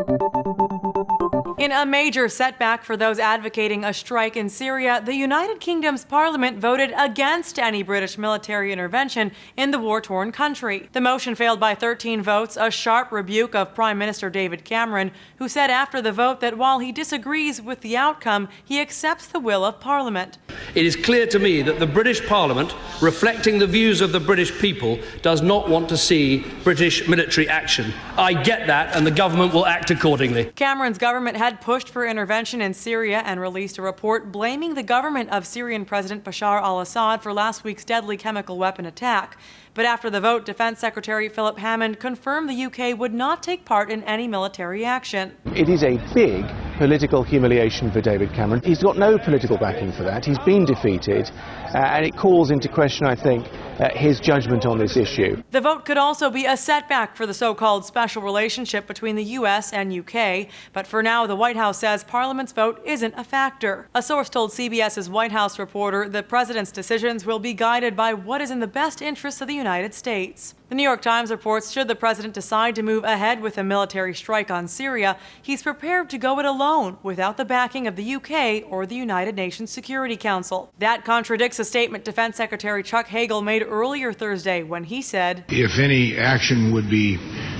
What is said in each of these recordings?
In a major setback for those advocating a strike in Syria, the United Kingdom's parliament voted against any British military intervention in the war-torn country. The motion failed by 13 votes, a sharp rebuke of Prime Minister David Cameron, who said after the vote that while he disagrees with the outcome, he accepts the will of Parliament. It is clear to me that the British Parliament, reflecting the views of the British people, does not want to see British military action. I get that, and the government will act accordingly. Cameron's government had pushed for intervention in Syria and released a report blaming the government of Syrian President Bashar al-Assad for last week's deadly chemical weapon attack. But after the vote, Defense Secretary Philip Hammond confirmed the UK would not take part in any military action. It is a big political humiliation for David Cameron. He's got no political backing for that. He's been defeated, and it calls into question, I think, his judgment on this issue. The vote could also be a setback for the so-called special relationship between the US and UK, but for now the White House says Parliament's vote isn't a factor. A source told CBS's White House reporter the president's decisions will be guided by what is in the best interests of the United States. The New York Times reports should the president decide to move ahead with a military strike on Syria, he's prepared to go it alone without the backing of the UK or the United Nations Security Council. That contradicts a statement Defense Secretary Chuck Hagel made earlier Thursday when he said, "If any action would be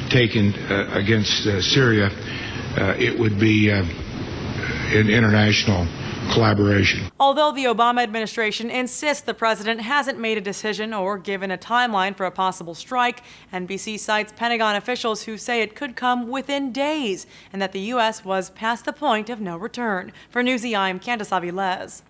taken against Syria, it would be in international collaboration." Although the Obama administration insists the president hasn't made a decision or given a timeline for a possible strike, NBC cites Pentagon officials who say it could come within days and that the U.S. was past the point of no return. For Newsy, I'm Candace Avilés.